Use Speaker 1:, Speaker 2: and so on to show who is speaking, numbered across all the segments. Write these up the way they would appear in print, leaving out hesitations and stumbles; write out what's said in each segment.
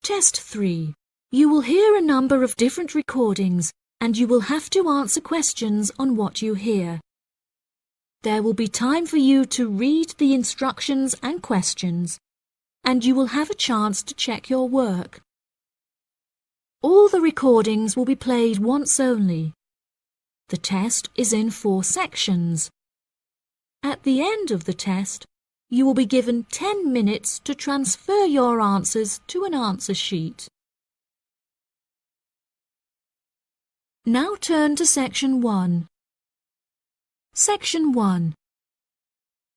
Speaker 1: Test 3. You will hear a number of different recordings and you will have to answer questions on what you hear. There will be time for you to read the instructions and questions, and you will have a chance to check your work. All the recordings will be played once only. The test is in 4 sections. At the end of the test, you will be given 10 minutes to transfer your answers to an answer sheet. Now turn to Section 1. Section 1.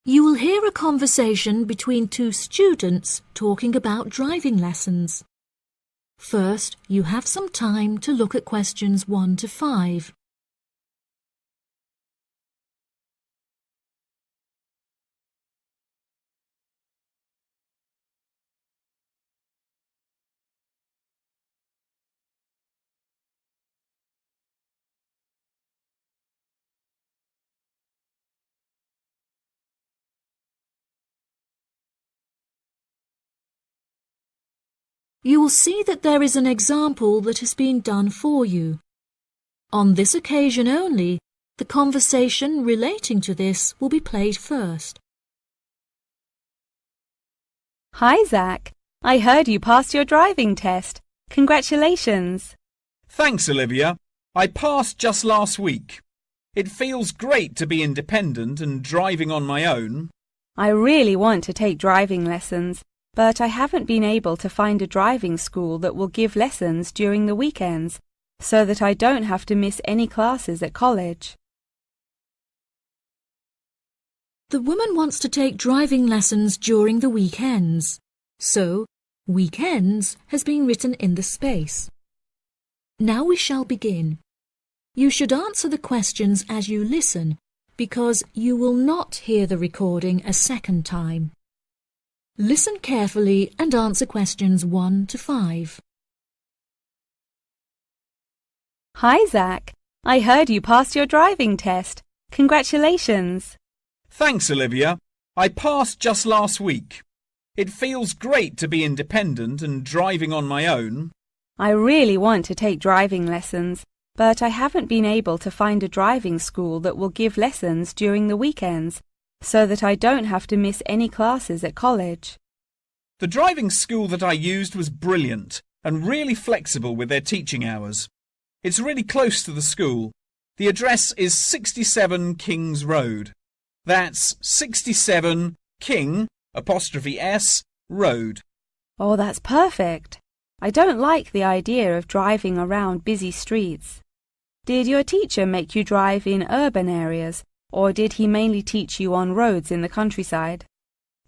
Speaker 1: You will hear a conversation between 2 students talking about driving lessons. First, you have some time to look at questions 1 to 5. You will see that there is an example that has been done for you. On this occasion only, the conversation relating to this will be played first.
Speaker 2: Hi, Zach. I heard you passed your driving test. Congratulations.
Speaker 3: Thanks, Olivia. I passed just last week. It feels great to be independent and driving on my own.
Speaker 2: I really want to take driving lessons, but I haven't been able to find a driving school that will give lessons during the weekends, so that I don't have to miss any classes at college.
Speaker 1: The woman wants to take driving lessons during the weekends, so weekends has been written in the space. Now we shall begin. You should answer the questions as you listen, because you will not hear the recording a second time. Listen carefully and answer questions 1 to 5.
Speaker 2: Hi, Zach. I heard you passed your driving test. Congratulations.
Speaker 3: Thanks, Olivia. I passed just last week. It feels great to be independent and driving on my own.
Speaker 2: I really want to take driving lessons, but I haven't been able to find a driving school that will give lessons during the weekends, so that I don't have to miss any classes at college.
Speaker 3: The driving school that I used was brilliant and really flexible with their teaching hours. It's really close to the school. The address is 67 Kings Road. That's 67 King '(S) Road.
Speaker 2: Oh, that's perfect. I don't like the idea of driving around busy streets. Did your teacher make you drive in urban areas, or did he mainly teach you on roads in the countryside?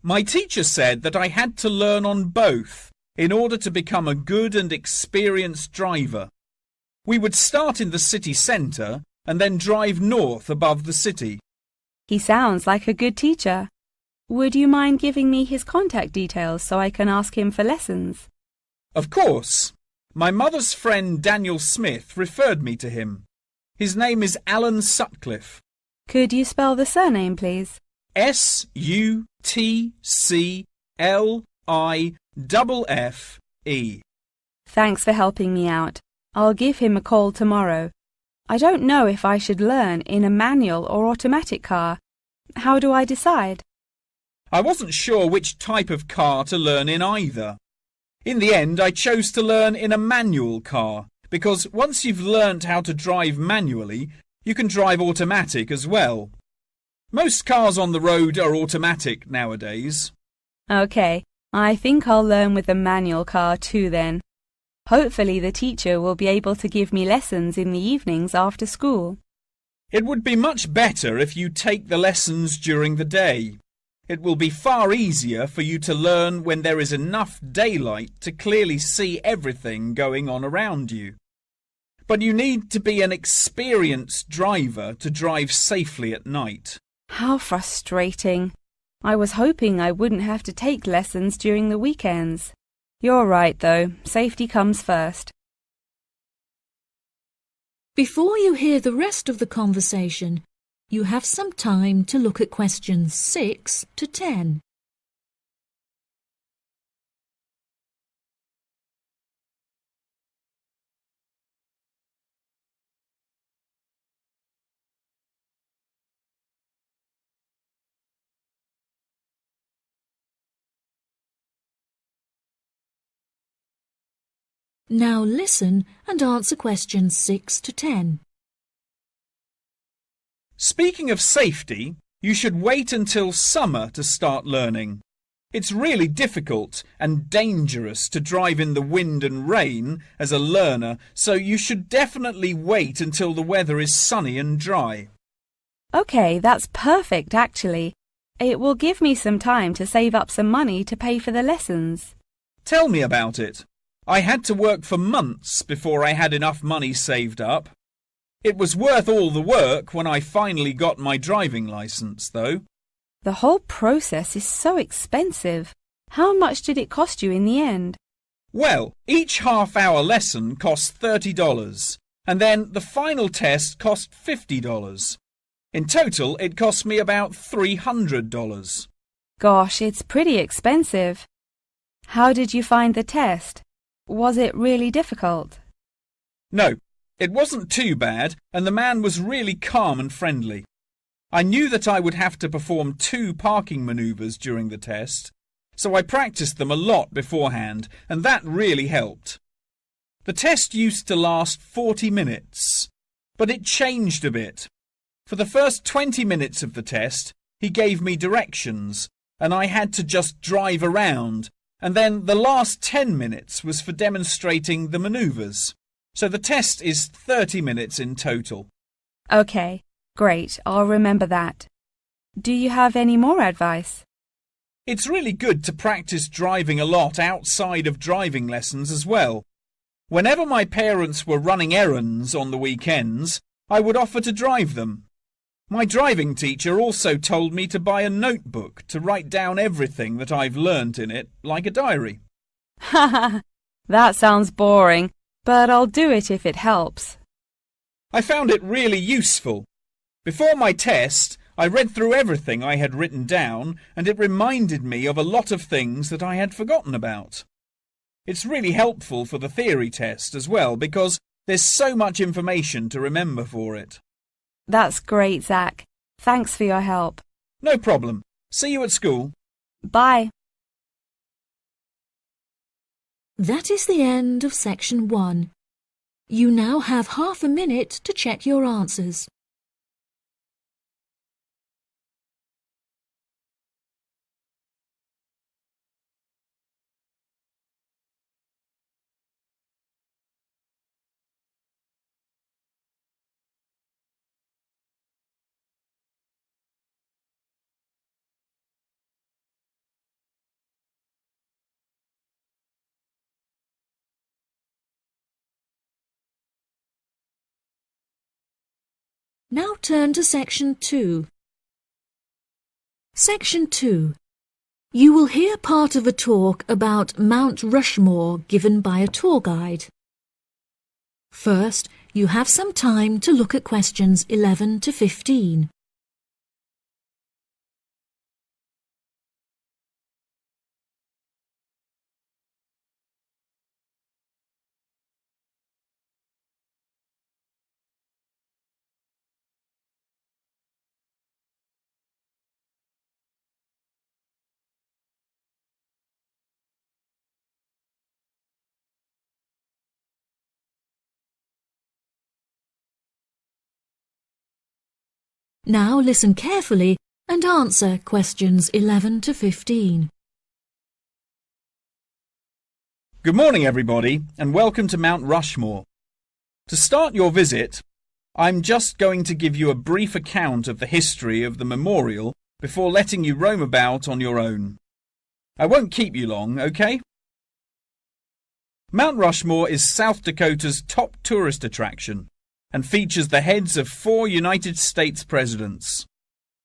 Speaker 3: My teacher said that I had to learn on both in order to become a good and experienced driver. We would start in the city centre and then drive north above the city.
Speaker 2: He sounds like a good teacher. Would you mind giving me his contact details so I can ask him for lessons?
Speaker 3: Of course. My mother's friend Daniel Smith referred me to him. His name is Alan Sutcliffe.
Speaker 2: Could you spell the surname, please?
Speaker 3: Sutcliffe.
Speaker 2: Thanks for helping me out. I'll give him a call tomorrow. I don't know if I should learn in a manual or automatic car. How do I decide?
Speaker 3: I wasn't sure which type of car to learn in either. In the end, I chose to learn in a manual car, because once you've learnt how to drive manually, you can drive automatic as well. Most cars on the road are automatic nowadays.
Speaker 2: OK, I think I'll learn with a manual car too then. Hopefully the teacher will be able to give me lessons in the evenings after school.
Speaker 3: It would be much better if you take the lessons during the day. It will be far easier for you to learn when there is enough daylight to clearly see everything going on around you. But you need to be an experienced driver to drive safely at night.
Speaker 2: How frustrating. I was hoping I wouldn't have to take lessons during the weekends. You're right, though. Safety comes first.
Speaker 1: Before you hear the rest of the conversation, you have some time to look at questions 6 to 10. Now listen and answer questions 6 to 10.
Speaker 3: Speaking of safety, you should wait until summer to start learning. It's really difficult and dangerous to drive in the wind and rain as a learner, so you should definitely wait until the weather is sunny and dry.
Speaker 2: OK, that's perfect actually. It will give me some time to save up some money to pay for the lessons.
Speaker 3: Tell me about it. I had to work for months before I had enough money saved up. It was worth all the work when I finally got my driving licence, though.
Speaker 2: The whole process is so expensive. How much did it cost you in the end?
Speaker 3: Well, each half-hour lesson cost $30, and then the final test cost $50. In total, it cost me about $300.
Speaker 2: Gosh, it's pretty expensive. How did you find the test? Was it really difficult?
Speaker 3: No, it wasn't too bad, and the man was really calm and friendly. I knew that I would have to perform 2 parking manoeuvres during the test, so I practiced them a lot beforehand, and that really helped. The test used to last 40 minutes, but it changed a bit. For the first 20 minutes of the test, he gave me directions, and I had to just drive around, and then the last 10 minutes was for demonstrating the manoeuvres. So the test is 30 minutes in total.
Speaker 2: OK, great. I'll remember that. Do you have any more advice?
Speaker 3: It's really good to practice driving a lot outside of driving lessons as well. Whenever my parents were running errands on the weekends, I would offer to drive them. My driving teacher also told me to buy a notebook to write down everything that I've learnt in it, like a diary.
Speaker 2: Ha! That sounds boring, but I'll do it if it helps.
Speaker 3: I found it really useful. Before my test, I read through everything I had written down, and it reminded me of a lot of things that I had forgotten about. It's really helpful for the theory test as well, because there's so much information to remember for it.
Speaker 2: That's great, Zach. Thanks for your help.
Speaker 3: No problem. See you at school.
Speaker 2: Bye.
Speaker 1: That is the end of section 1. You now have half a minute to check your answers. Now turn to section 2. Section 2. You will hear part of a talk about Mount Rushmore given by a tour guide. First, you have some time to look at questions 11 to 15. Now listen carefully and answer questions 11 to 15.
Speaker 3: Good morning, everybody, and welcome to Mount Rushmore. To start your visit, I'm just going to give you a brief account of the history of the memorial before letting you roam about on your own. I won't keep you long, okay? Mount Rushmore is South Dakota's top tourist attraction and features the heads of 4 United States presidents: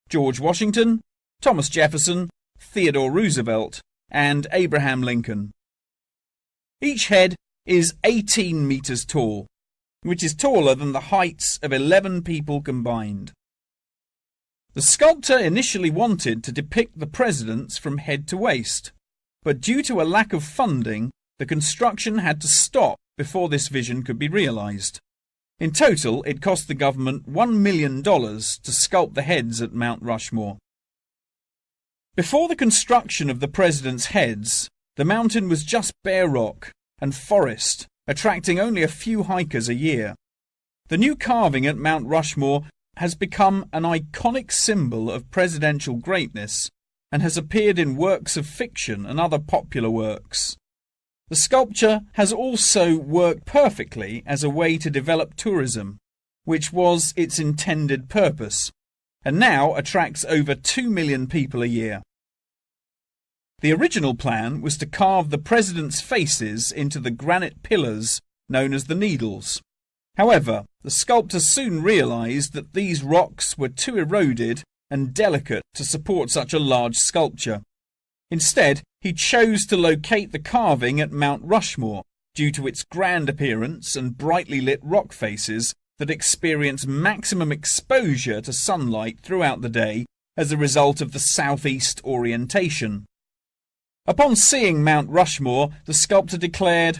Speaker 3: George Washington, Thomas Jefferson, Theodore Roosevelt, and Abraham Lincoln. Each head is 18 meters tall, which is taller than the heights of 11 people combined. The sculptor initially wanted to depict the presidents from head to waist, but due to a lack of funding, the construction had to stop before this vision could be realized. In total, it cost the government $1 million to sculpt the heads at Mount Rushmore. Before the construction of the presidents' heads, the mountain was just bare rock and forest attracting only a few hikers a year. The new carving at Mount Rushmore has become an iconic symbol of presidential greatness and has appeared in works of fiction and other popular works. The sculpture has also worked perfectly as a way to develop tourism, which was its intended purpose, and now attracts over 2 million people a year. The original plan was to carve the president's faces into the granite pillars known as the Needles. However, the sculptor soon realised that these rocks were too eroded and delicate to support such a large sculpture. Instead, he chose to locate the carving at Mount Rushmore due to its grand appearance and brightly lit rock faces that experience maximum exposure to sunlight throughout the day as a result of the southeast orientation. Upon seeing Mount Rushmore, the sculptor declared,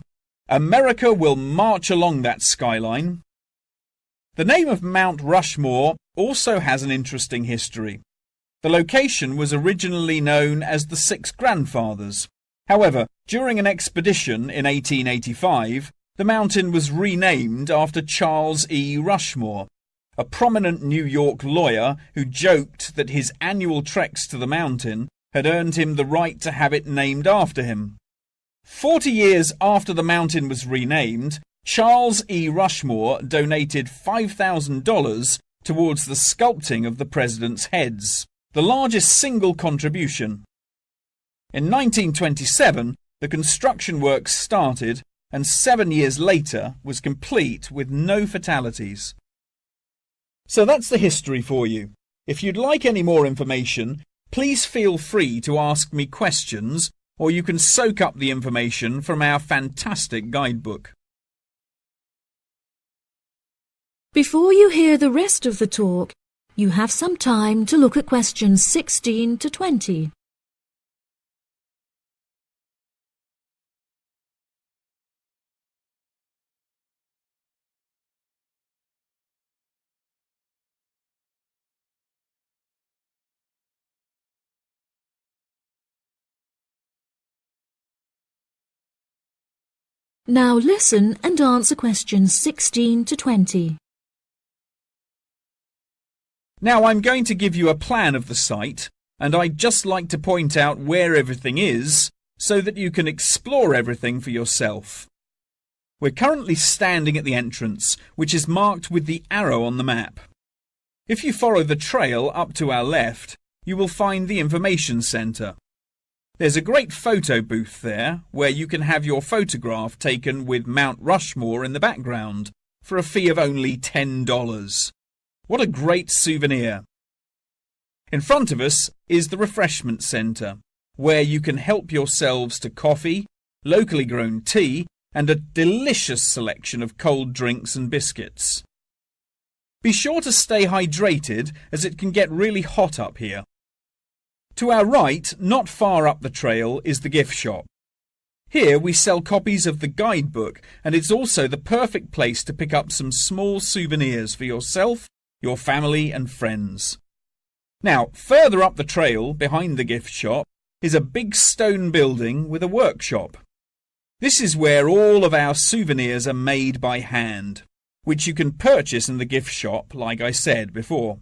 Speaker 3: "America will march along that skyline." The name of Mount Rushmore also has an interesting history. The location was originally known as the Six Grandfathers. However, during an expedition in 1885, the mountain was renamed after Charles E. Rushmore, a prominent New York lawyer who joked that his annual treks to the mountain had earned him the right to have it named after him. 40 years after the mountain was renamed, Charles E. Rushmore donated $5,000 towards the sculpting of the president's heads, the largest single contribution. In 1927, the construction works started and 7 years later was complete with no fatalities. So that's the history for you. If you'd like any more information, please feel free to ask me questions, or you can soak up the information from our fantastic guidebook.
Speaker 1: Before you hear the rest of the talk, you have some time to look at questions 16 to 20. Now listen and answer questions 16 to 20.
Speaker 3: Now I'm going to give you a plan of the site, and I'd just like to point out where everything is so that you can explore everything for yourself. We're currently standing at the entrance, which is marked with the arrow on the map. If you follow the trail up to our left, you will find the information centre. There's a great photo booth there where you can have your photograph taken with Mount Rushmore in the background for a fee of only $10. What a great souvenir! In front of us is the refreshment centre, where you can help yourselves to coffee, locally grown tea, and a delicious selection of cold drinks and biscuits. Be sure to stay hydrated as it can get really hot up here. To our right, not far up the trail, is the gift shop. Here we sell copies of the guidebook, and it's also the perfect place to pick up some small souvenirs for yourself, your family and friends. Now, further up the trail, behind the gift shop, is a big stone building with a workshop. This is where all of our souvenirs are made by hand, which you can purchase in the gift shop, like I said before.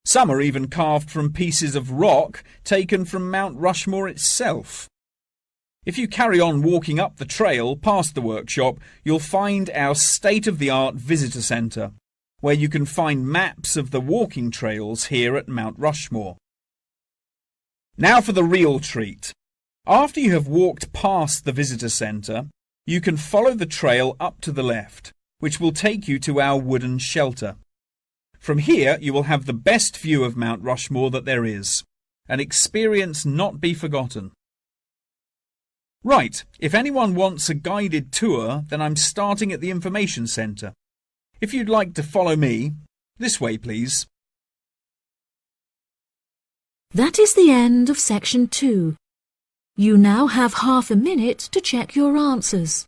Speaker 3: Some are even carved from pieces of rock taken from Mount Rushmore itself. If you carry on walking up the trail past the workshop, you'll find our state-of-the-art visitor centre, where you can find maps of the walking trails here at Mount Rushmore. Now for the real treat. After you have walked past the visitor centre, you can follow the trail up to the left, which will take you to our wooden shelter. From here you will have the best view of Mount Rushmore that there is, an experience not be forgotten. Right, if anyone wants a guided tour, then I'm starting at the information centre. If you'd like to follow me, this way please.
Speaker 1: That is the end of section 2. You now have half a minute to check your answers.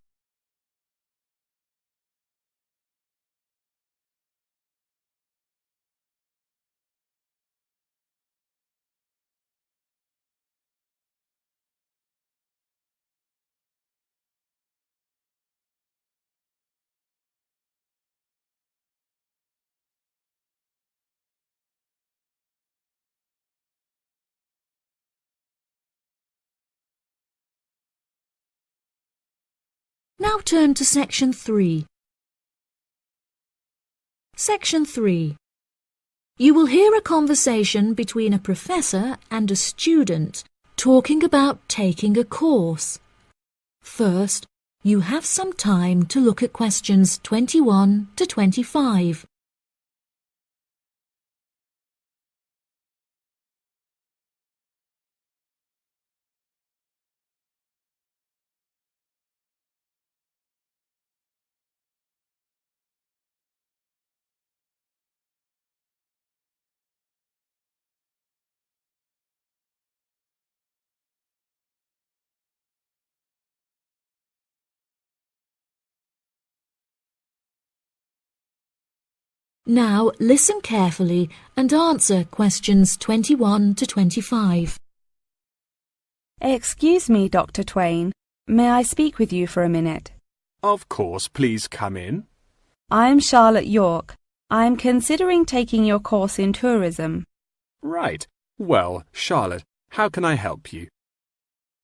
Speaker 1: Now turn to Section 3. Section 3. You will hear a conversation between a professor and a student talking about taking a course. First, you have some time to look at questions 21 to 25. Now listen carefully and answer questions 21 to 25.
Speaker 2: Excuse me, Dr. Twain. May I speak with you for a minute?
Speaker 4: Of course, please come in.
Speaker 2: I'm Charlotte York. I'm considering taking your course in tourism.
Speaker 4: Right. Well, Charlotte, how can I help you?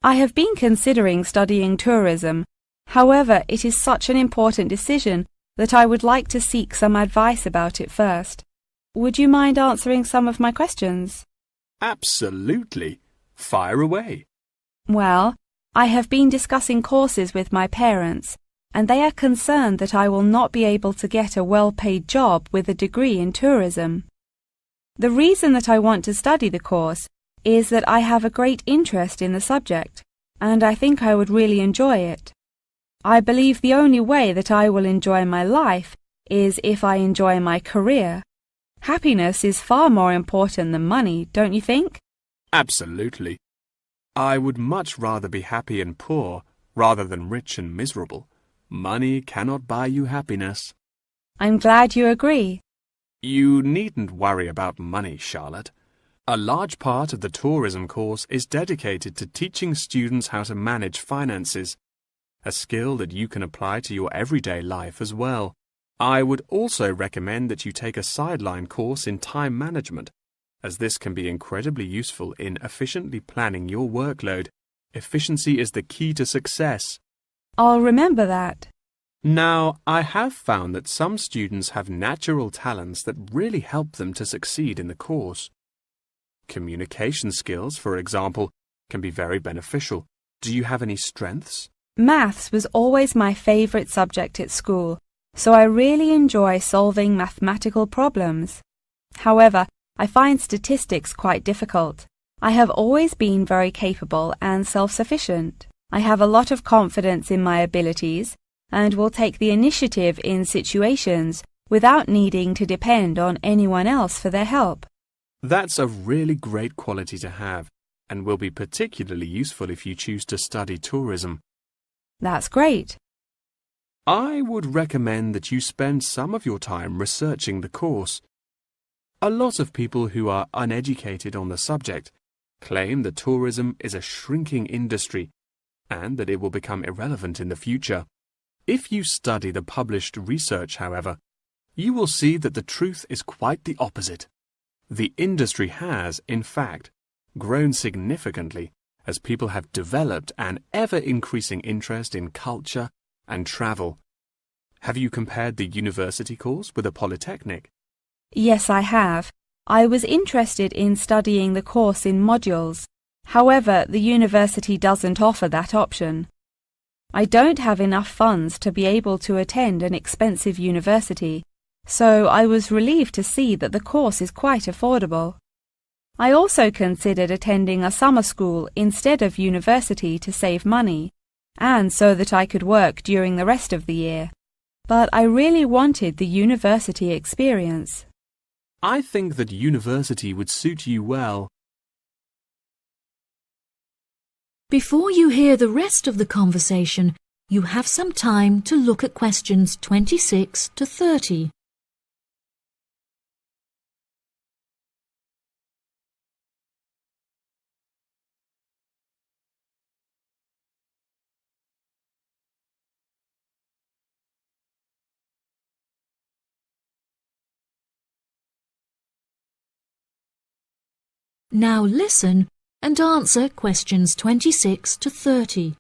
Speaker 2: I have been considering studying tourism. However, it is such an important decision that I would like to seek some advice about it first. Would you mind answering some of my questions?
Speaker 4: Absolutely. Fire away.
Speaker 2: Well, I have been discussing courses with my parents, and they are concerned that I will not be able to get a well-paid job with a degree in tourism. The reason that I want to study the course is that I have a great interest in the subject, and I think I would really enjoy it. I believe the only way that I will enjoy my life is if I enjoy my career. Happiness is far more important than money, don't you think?
Speaker 4: Absolutely. I would much rather be happy and poor rather than rich and miserable. Money cannot buy you happiness.
Speaker 2: I'm glad you agree.
Speaker 4: You needn't worry about money, Charlotte. A large part of the tourism course is dedicated to teaching students how to manage finances, a skill that you can apply to your everyday life as well. I would also recommend that you take a sideline course in time management, as this can be incredibly useful in efficiently planning your workload. Efficiency is the key to success.
Speaker 2: I'll remember that.
Speaker 4: Now, I have found that some students have natural talents that really help them to succeed in the course. Communication skills, for example, can be very beneficial. Do you have any strengths?
Speaker 2: Maths was always my favourite subject at school, so I really enjoy solving mathematical problems. However, I find statistics quite difficult. I have always been very capable and self-sufficient. I have a lot of confidence in my abilities and will take the initiative in situations without needing to depend on anyone else for their help.
Speaker 4: That's a really great quality to have and will be particularly useful if you choose to study tourism.
Speaker 2: That's great.
Speaker 4: I would recommend that you spend some of your time researching the course. A lot of people who are uneducated on the subject claim that tourism is a shrinking industry and that it will become irrelevant in the future. If you study the published research, however, you will see that the truth is quite the opposite. The industry has, in fact, grown significantly as people have developed an ever-increasing interest in culture and travel. Have you compared the university course with a polytechnic?
Speaker 2: Yes, I have. I was interested in studying the course in modules. However, the university doesn't offer that option. I don't have enough funds to be able to attend an expensive university, so I was relieved to see that the course is quite affordable. I also considered attending a summer school instead of university to save money, and so that I could work during the rest of the year. But I really wanted the university experience.
Speaker 4: I think that university would suit you well.
Speaker 1: Before you hear the rest of the conversation, you have some time to look at questions 26 to 30. Now listen and answer questions 26 to 30.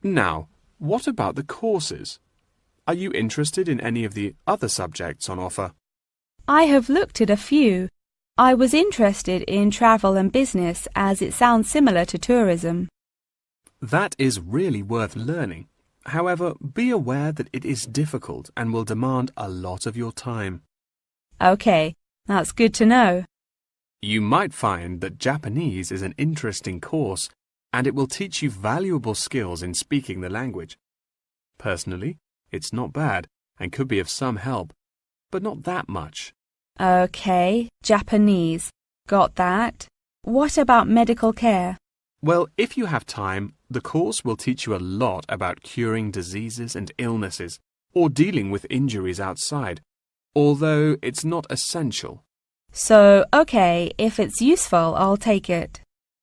Speaker 4: Now, What about the courses? Are you interested in any of the other subjects on offer?
Speaker 2: I have looked at a few. I was interested in travel and business as it sounds similar to tourism.
Speaker 4: That is really worth learning. However, be aware that it is difficult and will demand a lot of your time.
Speaker 2: Okay, that's good to know.
Speaker 4: You might find that Japanese is an interesting course and it will teach you valuable skills in speaking the language. Personally, it's not bad and could be of some help, but not that much.
Speaker 2: Okay, Japanese. Got that. What about medical care?
Speaker 4: Well, if you have time, the course will teach you a lot about curing diseases and illnesses or dealing with injuries outside, although it's not essential.
Speaker 2: So, okay, if it's useful, I'll take it.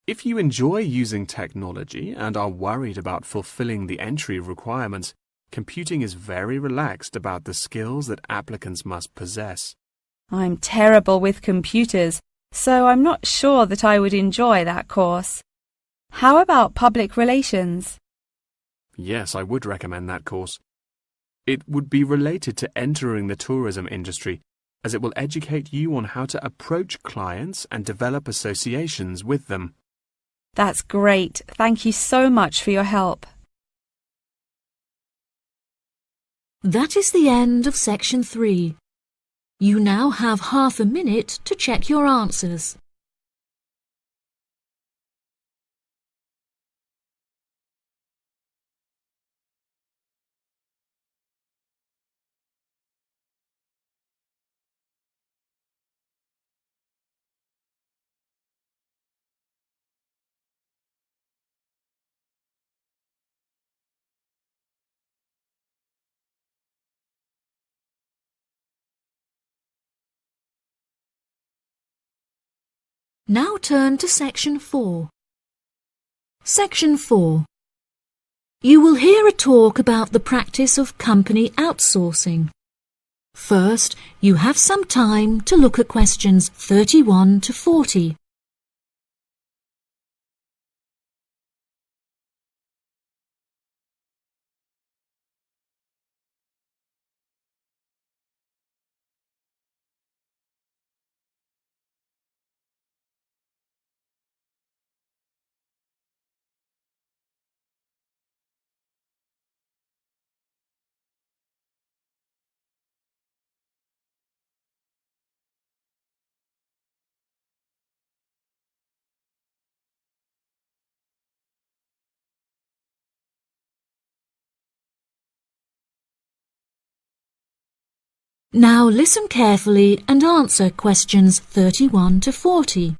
Speaker 4: If you enjoy using technology and are worried about fulfilling the entry requirements, computing is very relaxed about the skills that applicants must possess.
Speaker 2: I'm terrible with computers, so I'm not sure that I would enjoy that course. How about public relations?
Speaker 4: Yes, I would recommend that course. It would be related to entering the tourism industry, as it will educate you on how to approach clients and develop associations with them.
Speaker 2: That's great. Thank you so much for your help.
Speaker 1: That is the end of section 3. You now have half a minute to check your answers. Now turn to section 4. Section 4. You will hear a talk about the practice of company outsourcing. First, you have some time to look at questions 31 to 40. Now listen carefully and answer questions 31 to 40.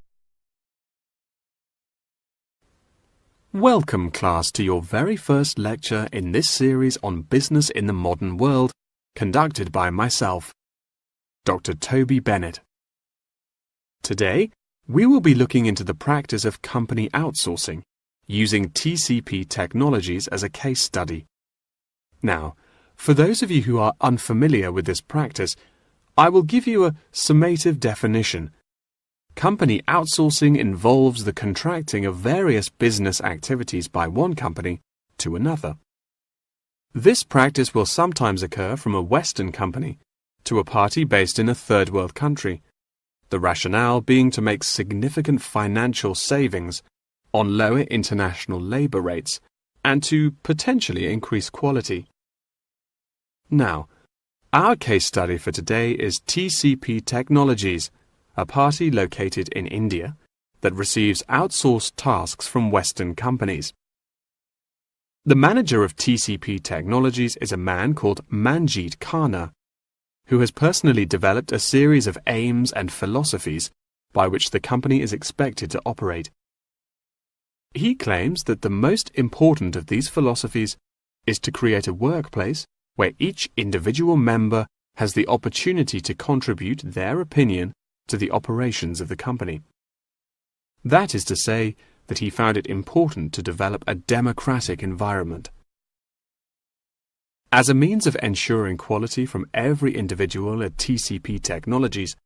Speaker 4: Welcome, class, to your very first lecture in this series on business in the modern world, conducted by myself, Dr. Toby Bennett. Today, we will be looking into the practice of company outsourcing, using TCP technologies as a case study. Now, for those of you who are unfamiliar with this practice, I will give you a summative definition. Company outsourcing involves the contracting of various business activities by one company to another. This practice will sometimes occur from a Western company to a party based in a third world country, the rationale being to make significant financial savings on lower international labour rates and to potentially increase quality. Now, our case study for today is TCP Technologies, a party located in India that receives outsourced tasks from Western companies. The manager of TCP Technologies is a man called Manjeet Khanna, who has personally developed a series of aims and philosophies by which the company is expected to operate. He claims that the most important of these philosophies is to create a workplace where each individual member has the opportunity to contribute their opinion to the operations of the company. That is to say that he found it important to develop a democratic environment. As a means of ensuring quality from every individual at TCP Technologies,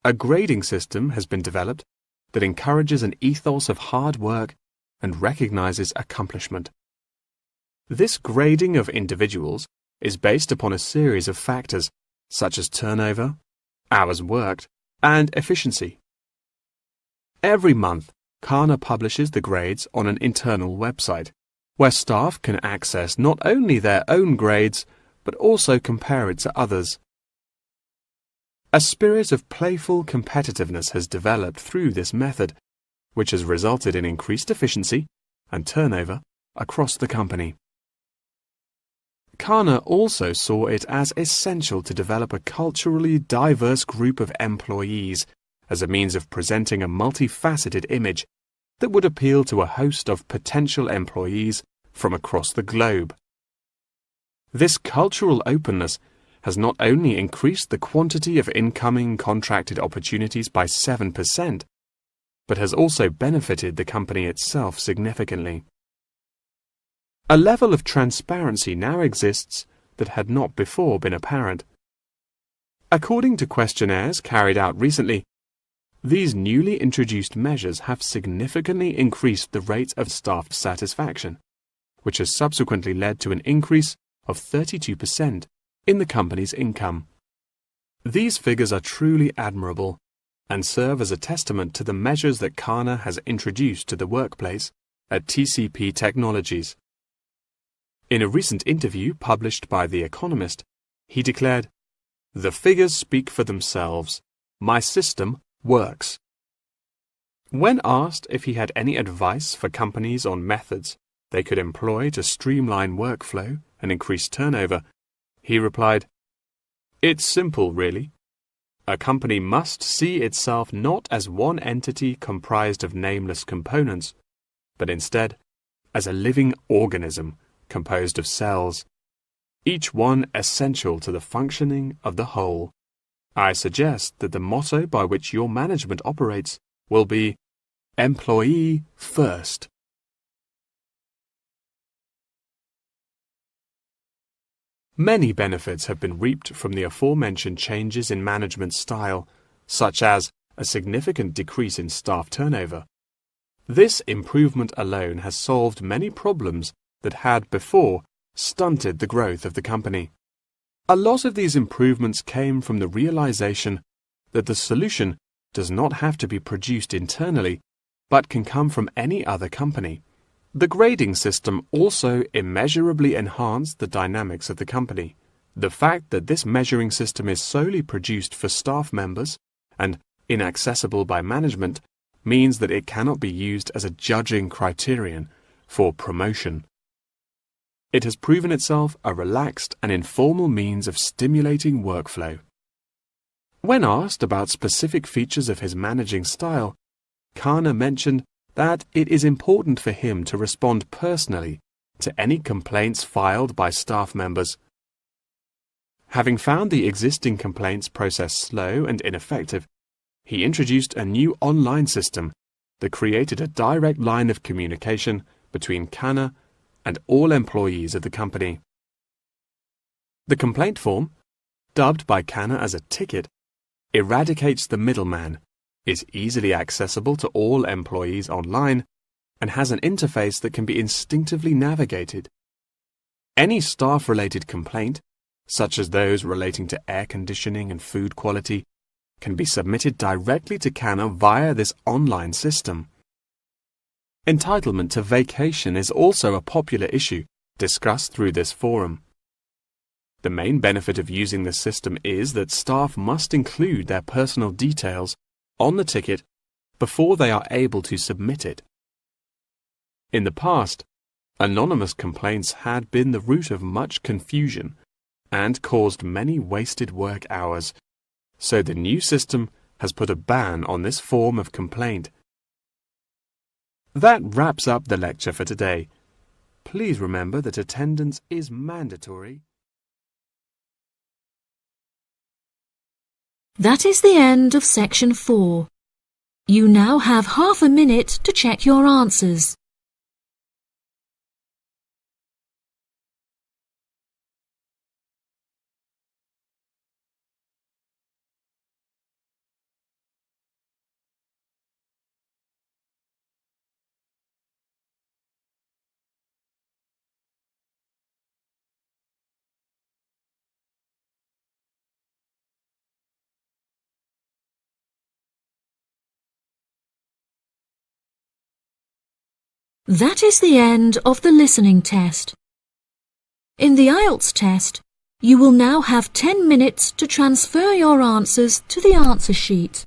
Speaker 4: a grading system has been developed that encourages an ethos of hard work and recognizes accomplishment. This grading of individuals is based upon a series of factors such as turnover, hours worked, and efficiency. Every month, Kana publishes the grades on an internal website, where staff can access not only their own grades, but also compare it to others. A spirit of playful competitiveness has developed through this method, which has resulted in increased efficiency and turnover across the company. Kana also saw it as essential to develop a culturally diverse group of employees as a means of presenting a multifaceted image that would appeal to a host of potential employees from across the globe. This cultural openness has not only increased the quantity of incoming contracted opportunities by 7%, but has also benefited the company itself significantly. A level of transparency now exists that had not before been apparent. According to questionnaires carried out recently, these newly introduced measures have significantly increased the rate of staff satisfaction, which has subsequently led to an increase of 32% in the company's income. These figures are truly admirable and serve as a testament to the measures that Kana has introduced to the workplace at TCP Technologies. In a recent interview published by The Economist, he declared, "The figures speak for themselves. My system works." When asked if he had any advice for companies on methods they could employ to streamline workflow and increase turnover, he replied, "It's simple, really. A company must see itself not as one entity comprised of nameless components, but instead as a living organism composed of cells, each one essential to the functioning of the whole. I suggest that the motto by which your management operates will be Employee First." Many benefits have been reaped from the aforementioned changes in management style, such as a significant decrease in staff turnover. This improvement alone has solved many problems that had before stunted the growth of the company. A lot of these improvements came from the realization that the solution does not have to be produced internally, but can come from any other company. The grading system also immeasurably enhanced the dynamics of the company. The fact that this measuring system is solely produced for staff members and inaccessible by management means that it cannot be used as a judging criterion for promotion. It has proven itself a relaxed and informal means of stimulating workflow. When asked about specific features of his managing style, Kana mentioned that it is important for him to respond personally to any complaints filed by staff members. Having found the existing complaints process slow and ineffective, he introduced a new online system that created a direct line of communication between Kana and all employees of the company. The complaint form, dubbed by Kana as a ticket, eradicates the middleman, is easily accessible to all employees online, and has an interface that can be instinctively navigated. Any staff-related complaint, such as those relating to air conditioning and food quality, can be submitted directly to Kana via this online system. Entitlement to vacation is also a popular issue discussed through this forum. The main benefit of using this system is that staff must include their personal details on the ticket before they are able to submit it. In the past, anonymous complaints had been the root of much confusion and caused many wasted work hours, so the new system has put a ban on this form of complaint. That wraps up the lecture for today. Please remember that attendance is mandatory.
Speaker 1: That is the end of section 4. You now have half a minute to check your answers. That is the end of the listening test. In the IELTS test, you will now have 10 minutes to transfer your answers to the answer sheet.